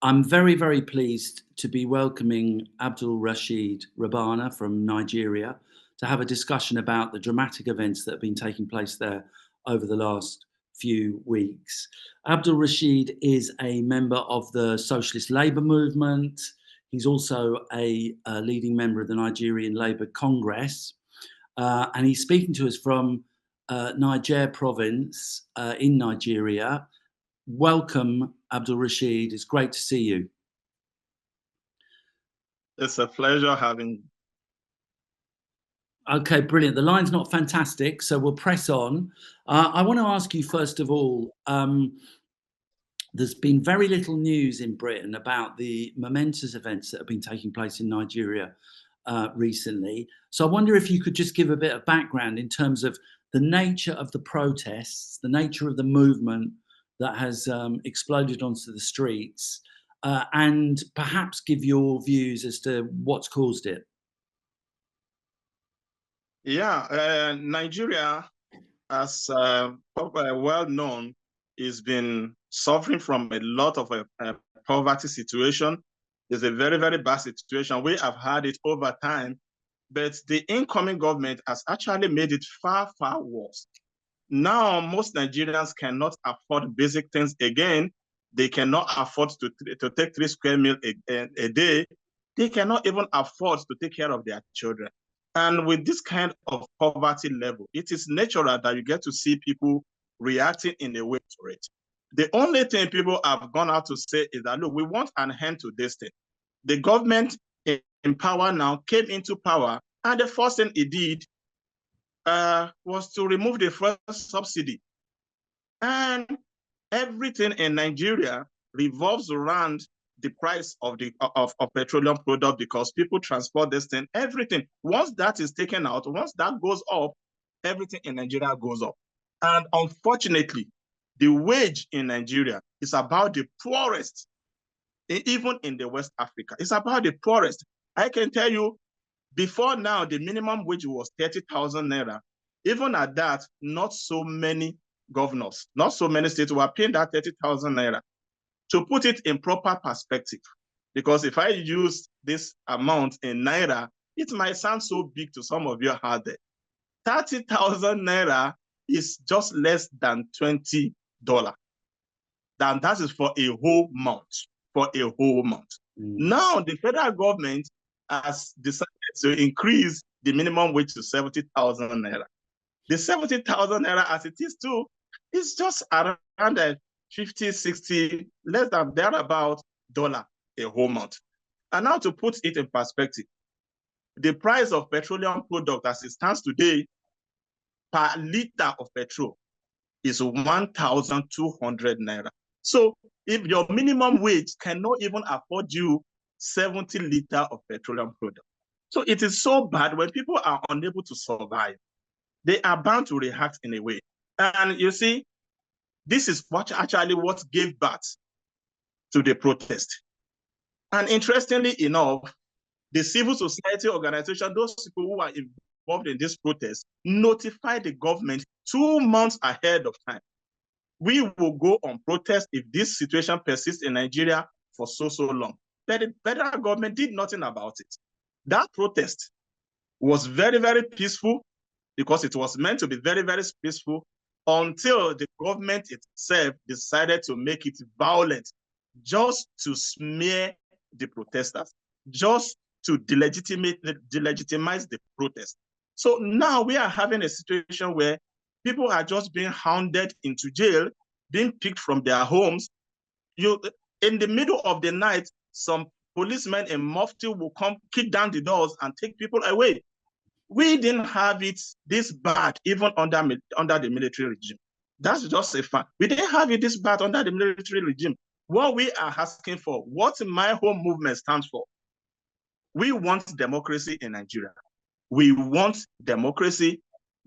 I'm very, very pleased to be welcoming Abdulrasheed Rabana from Nigeria to have a discussion about the dramatic events that have been taking place there over the last few weeks. Abdulrasheed is a member of the Socialist Labour Movement. He's also a leading member of the Nigerian Labour Congress. And he's speaking to us from Niger province in Nigeria. Welcome, Abdulrasheed. It's great to see you. It's a pleasure having you. Okay, brilliant. The line's not fantastic, so we'll press on. I want to ask you, first of all, there's been very little news in Britain about the momentous events that have been taking place in Nigeria recently. So I wonder if you could just give a bit of background in terms of the nature of the protests, the nature of the movement that has exploded onto the streets, and perhaps give your views as to what's caused it. Yeah, Nigeria, as well known, has been suffering from a lot of poverty situation. It's a very, very bad situation. We have had it over time, but the incoming government has actually made it far, far worse. Now, most Nigerians cannot afford basic things again. They cannot afford to take 3 square meals a day. They cannot even afford to take care of their children. And with this kind of poverty level, it is natural that you get to see people reacting in a way to it. The only thing people have gone out to say is that, look, we want an end to this thing. The government in power now came into power, and the first thing it did was to remove the first subsidy. And everything in Nigeria revolves around the price of petroleum product, because people transport this thing, everything. Once that is taken out, once that goes up, everything in Nigeria goes up. And unfortunately, the wage in Nigeria is about the poorest, even in the West Africa. It's about the poorest. I can tell you, before now, the minimum wage was 30,000 naira. Even at that, not so many governors, not so many states were paying that 30,000 naira. To put it in proper perspective, because if I use this amount in naira, it might sound so big to some of you out there. 30,000 naira is just less than $20. And that is for a whole month, Now, the federal government has decided to increase the minimum wage to 70,000 naira. The 70,000 naira as it is too, is just around 50, 60, less than thereabout dollar a whole month. And now to put it in perspective, the price of petroleum product as it stands today per liter of petrol is 1,200 naira. So if your minimum wage cannot even afford you 70 liters of petroleum product. So it is so bad when people are unable to survive. They are bound to react in a way. And you see, this is what gave birth to the protest. And interestingly enough, the civil society organization, those people who are involved in this protest, notified the government 2 months ahead of time. We will go on protest if this situation persists in Nigeria for so long. But the federal government did nothing about it. That protest was very, very peaceful, because it was meant to be very, very peaceful, until the government itself decided to make it violent, just to smear the protesters, just to delegitimize the protest. So now we are having a situation where people are just being hounded into jail, being picked from their homes. In the middle of the night, some policemen in mufti will come, kick down the doors, and take people away. We didn't have it this bad even under the military regime. That's just a fact. We didn't have it this bad under the military regime. What we are asking for, what My Home movement stands for, we want democracy in Nigeria. We want democracy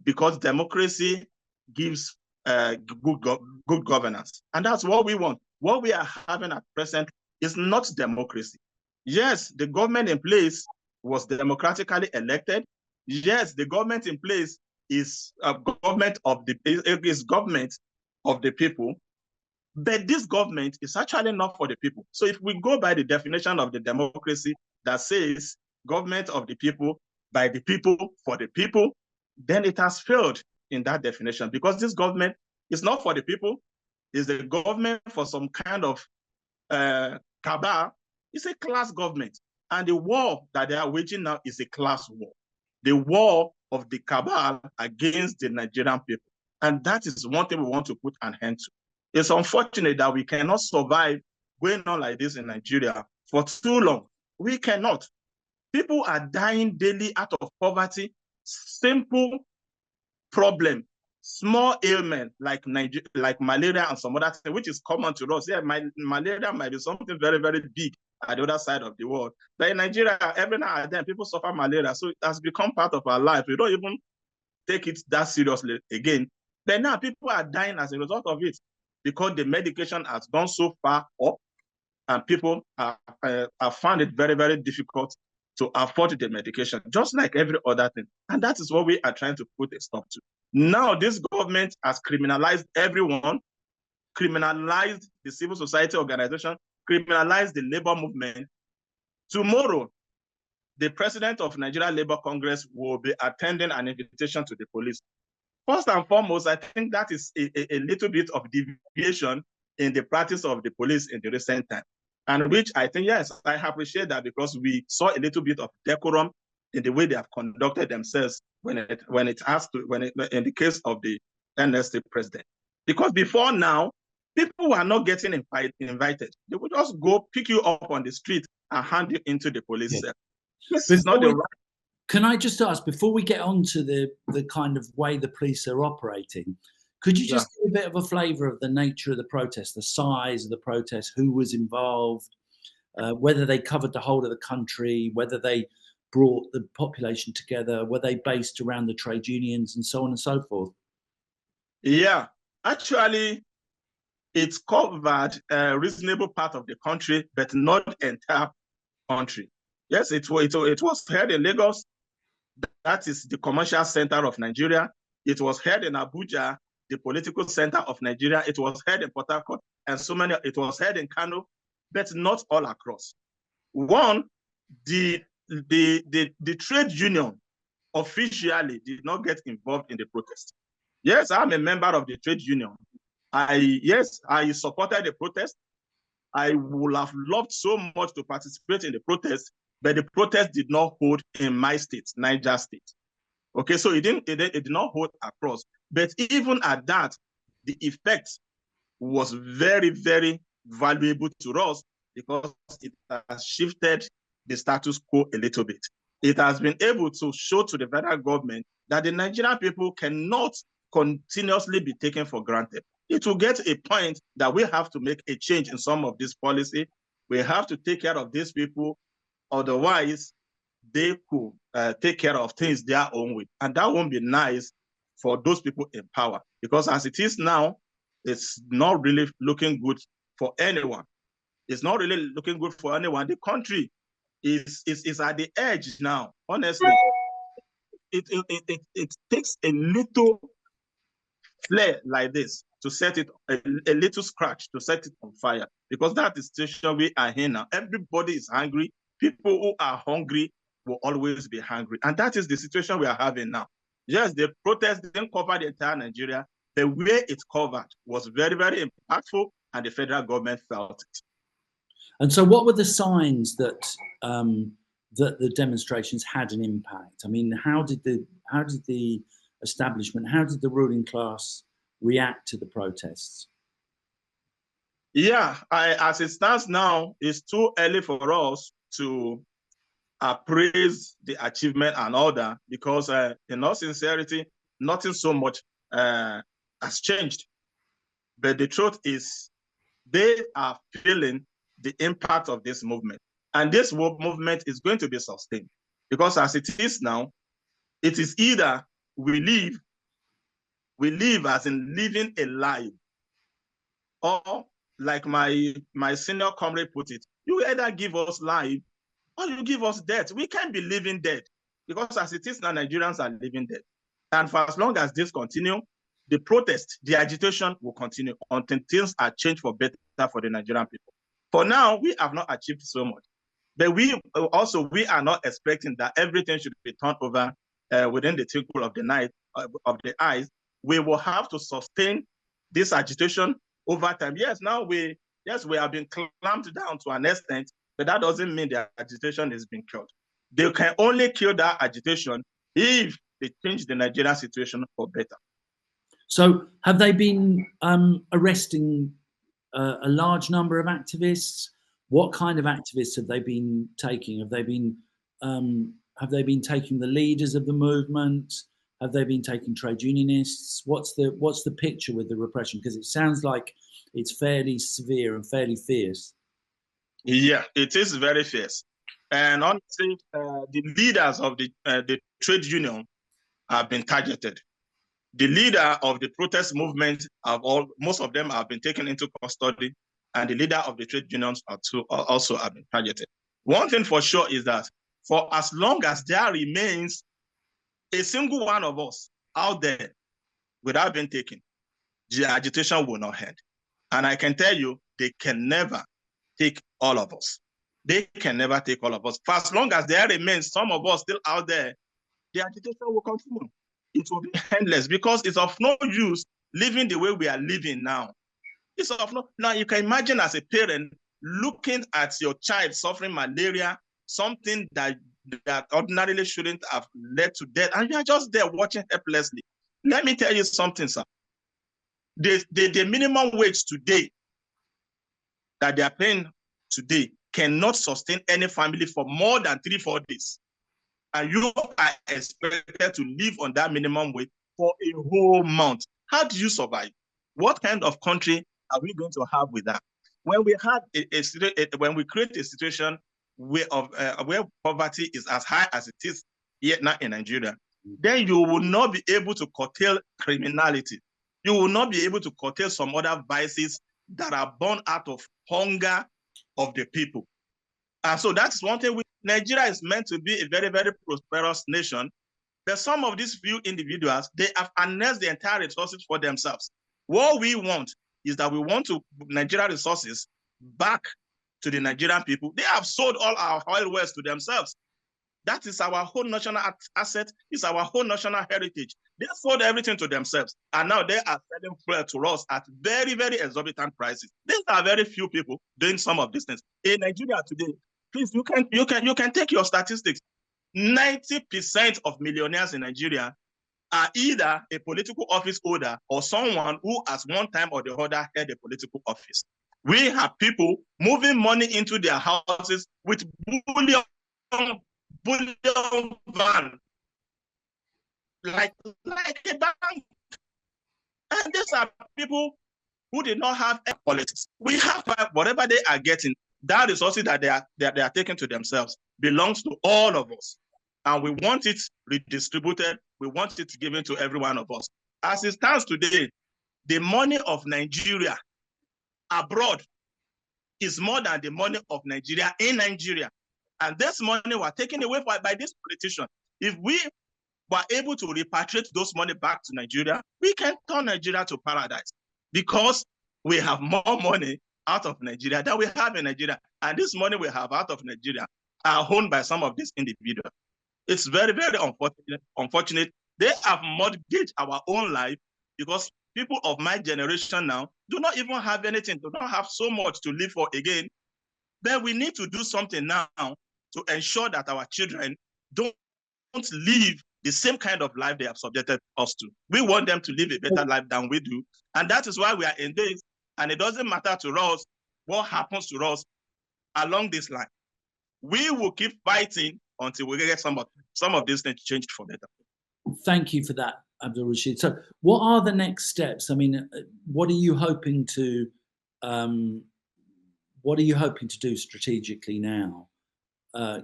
because democracy gives good governance. And that's what we want. What we are having at present is not democracy. Yes, the government in place was democratically elected. Yes, the government in place is government of the people, But this government is actually not for the people. So if we go by the definition of the democracy that says government of the people, by the people, for the people, then it has failed in that definition, because this government is not for the people. It's a government for some kind of cabal. It's a class government. And the war that they are waging now is a class war. The war of the cabal against the Nigerian people. And that is one thing we want to put an end to. It's unfortunate that we cannot survive going on like this in Nigeria for too long. We cannot. People are dying daily out of poverty, simple problem, small ailment like malaria and some other thing, which is common to us. Yeah, malaria might be something very, very big at the other side of the world. But in Nigeria, every now and then, people suffer malaria. So it has become part of our life. We don't even take it that seriously again. But now people are dying as a result of it, because the medication has gone so far up, and people have found it very, very difficult to afford the medication, just like every other thing. And that is what we are trying to put a stop to. Now, this government has criminalized everyone, criminalized the civil society organization, criminalized the labor movement. Tomorrow, the president of Nigeria Labour Congress will be attending an invitation to the police. First and foremost, I think that is a little bit of deviation in the practice of the police in the recent time. And which I think, yes, I appreciate that, because we saw a little bit of decorum in the way they have conducted themselves in the case of the NST president. Because before now, people were not getting invited. They would just go pick you up on the street and hand you into the police cell. This is not the right. Can I just ask, before we get on to the kind of way the police are operating, could you just give a bit of a flavour of the nature of the protest, the size of the protest, who was involved, whether they covered the whole of the country, whether they brought the population together, were they based around the trade unions, and so on and so forth? Yeah, actually, it's covered a reasonable part of the country, but not the entire country. Yes, it was held in Lagos. That is the commercial center of Nigeria. It was held in Abuja, the political center of Nigeria. It was held in Port Harcourt, and it was held in Kano, but not all across. One, the trade union officially did not get involved in the protest. Yes, I'm a member of the trade union. I supported the protest. I would have loved so much to participate in the protest, but the protest did not hold in my state, Niger State. Okay, so it did not hold across. But even at that, the effect was very, very valuable to us, because it has shifted the status quo a little bit. It has been able to show to the federal government that the Nigerian people cannot continuously be taken for granted. It will get a point that we have to make a change in some of this policy. We have to take care of these people. Otherwise, they could take care of things their own way. And that won't be nice for those people in power, because as it is now, it's not really looking good for anyone. It's not really looking good for anyone. The country is at the edge now. Honestly, it takes a little flare like this to set it, a little scratch to set it on fire, because that is the situation we are in now. Everybody is hungry. People who are hungry will always be hungry. And that is the situation we are having now. Yes, the protest didn't cover the entire Nigeria. The way it covered was very, very impactful, and the federal government felt it. And so what were the signs that that the demonstrations had an impact? I mean, how did the establishment, how did the ruling class react to the protests? Yeah, as it stands now, it's too early for us to appraise the achievement and all that, because in all sincerity, nothing so much has changed. But the truth is, they are feeling the impact of this movement. And this movement is going to be sustained, because as it is now, it is either we live as in living a life, or like my senior comrade put it, you either give us life or you give us death. We can't be living dead, because as it is now, Nigerians are living dead. And for as long as this continues, the protest, the agitation will continue until things are changed for better for the Nigerian people. For now, we have not achieved so much. But we are not expecting that everything should be turned over within the twinkle of the night, of the eyes. We will have to sustain this agitation over time. Yes, we have been clamped down to an extent, but that doesn't mean the agitation is being killed. They can only kill that agitation if they change the Nigerian situation for better. So have they been arresting a large number of activists? What kind of activists have they been taking? Have they been taking the leaders of the movement? Have they been taking trade unionists? What's the picture with the repression? Because it sounds like it's fairly severe and fairly fierce. Yeah, it is very fierce. And honestly, the leaders of the trade union have been targeted. The leader of the protest movement, most of them have been taken into custody, and the leader of the trade unions also have been targeted. One thing for sure is that for as long as there remains a single one of us out there without being taken, the agitation will not end. And I can tell you, they can never take all of us. They can never take all of us. For as long as there remains some of us still out there, the agitation will continue. It will be endless because it's of no use living the way we are living now. It's of no. Now you can imagine as a parent looking at your child suffering malaria, something that ordinarily shouldn't have led to death, and you are just there watching helplessly. Let me tell you something, sir. The minimum wage today that they are paying today cannot sustain any family for more than 3-4 days. And you are expected to live on that minimum wage for a whole month. How do you survive? What kind of country are we going to have with that? When we have when we create a situation where poverty is as high as it is here now in Nigeria, then you will not be able to curtail criminality. You will not be able to curtail some other vices that are born out of hunger of the people. And so that's one thing. Nigeria is meant to be a very, very prosperous nation. But some of these few individuals, they have harnessed the entire resources for themselves. What we want is that we want to Nigeria resources back to the Nigerian people. They have sold all our oil wells to themselves. That is our whole national asset. It's our whole national heritage. They sold everything to themselves, and now they are selling fuel to us at very, very exorbitant prices. These are very few people doing some of these things in Nigeria today. Please, you can take your statistics. 90% of millionaires in Nigeria are either a political office holder or someone who has one time or the other held a political office. We have people moving money into their houses with bullion van, like a bank. And these are people who did not have politics. We have whatever they are getting, that resources that they are taking to themselves belongs to all of us. And we want it redistributed. We want it given to every one of us. As it stands today, the money of Nigeria abroad is more than the money of Nigeria in Nigeria. And this money was taken away by this politician. If we were able to repatriate those money back to Nigeria, we can turn Nigeria to paradise because we have more money out of Nigeria than we have in Nigeria. And this money we have out of Nigeria are owned by some of these individuals. It's very, very unfortunate. They have mortgaged our own life because people of my generation now do not even have anything, do not have so much to live for again. Then we need to do something now to ensure that our children don't live the same kind of life they have subjected us to. We want them to live a better life than we do. And that is why we are in this. And it doesn't matter to us what happens to us along this line. We will keep fighting until we get some of these things changed for better. Thank you for that, Abdulrasheed. So what are the next steps? I mean, what are you hoping to do strategically now,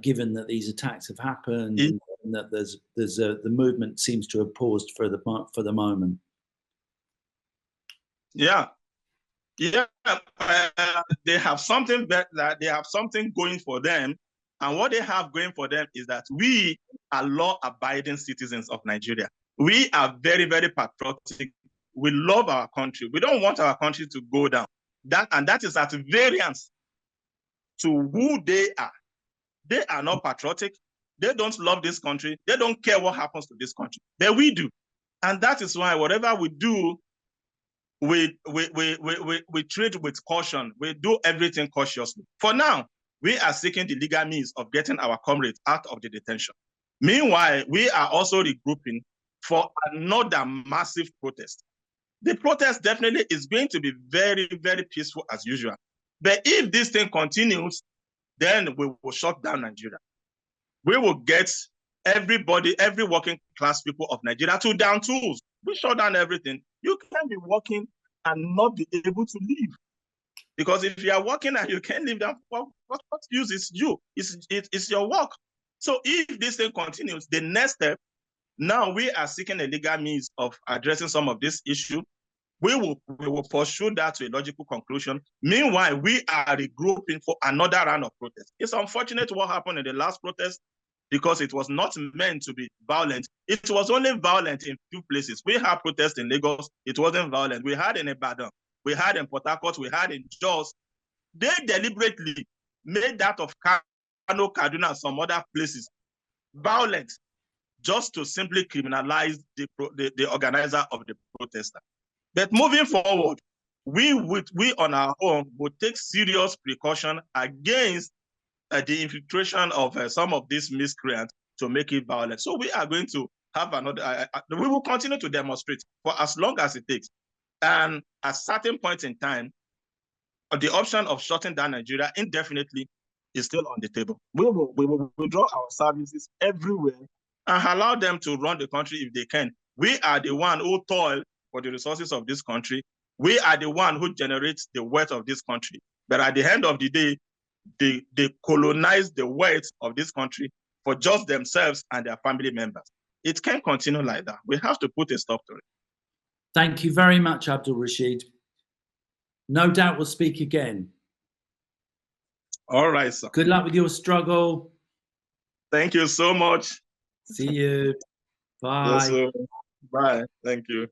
given that these attacks have happened and that the movement seems to have paused for the moment? Yeah, they have something they have something going for them, and what they have going for them is that we are law-abiding citizens of Nigeria. We are very, very patriotic. we love our country. We don't want our country to go down. That is at variance to who they are. They are not patriotic. They don't love this country. They don't care what happens to this country. But we do. And that is why whatever we do, we treat with caution. We do everything cautiously. For now, we are seeking the legal means of getting our comrades out of the detention. Meanwhile, we are also regrouping for another massive protest. The protest definitely is going to be very, very peaceful as usual. But if this thing continues, then we will shut down Nigeria. We will get everybody, every working class people of Nigeria to down tools. We shut down everything. You can't be working and not be able to leave. Because if you are working and you can't leave, then what use is you? It's your work. So if this thing continues, the next step, now we are seeking a legal means of addressing some of this issue. We will pursue that to a logical conclusion. Meanwhile, we are regrouping for another round of protest. It's unfortunate what happened in the last protest because it was not meant to be violent. It was only violent in few places. We had protests in Lagos. It wasn't violent. We had in Ibadan. We had in Port Harcourt. We had in Jos. They deliberately made that of Kano, Kaduna, and some other places violent just to simply criminalize the organizer of the protester. But moving forward, we on our own would take serious precaution against the infiltration of some of these miscreants to make it violent. So we are going to have another, we will continue to demonstrate for as long as it takes. And at certain points in time, the option of shutting down Nigeria indefinitely is still on the table. We will withdraw our services everywhere and allow them to run the country if they can. We are the one who toil for the resources of this country. We are the one who generates the wealth of this country. But at the end of the day, they colonize the wealth of this country for just themselves and their family members. It can't continue like that. We have to put a stop to it. Thank you very much, Abdulrasheed. No doubt we'll speak again. All right, sir. Good luck with your struggle. Thank you so much. See you. Bye. Yes, sir. Bye. Thank you.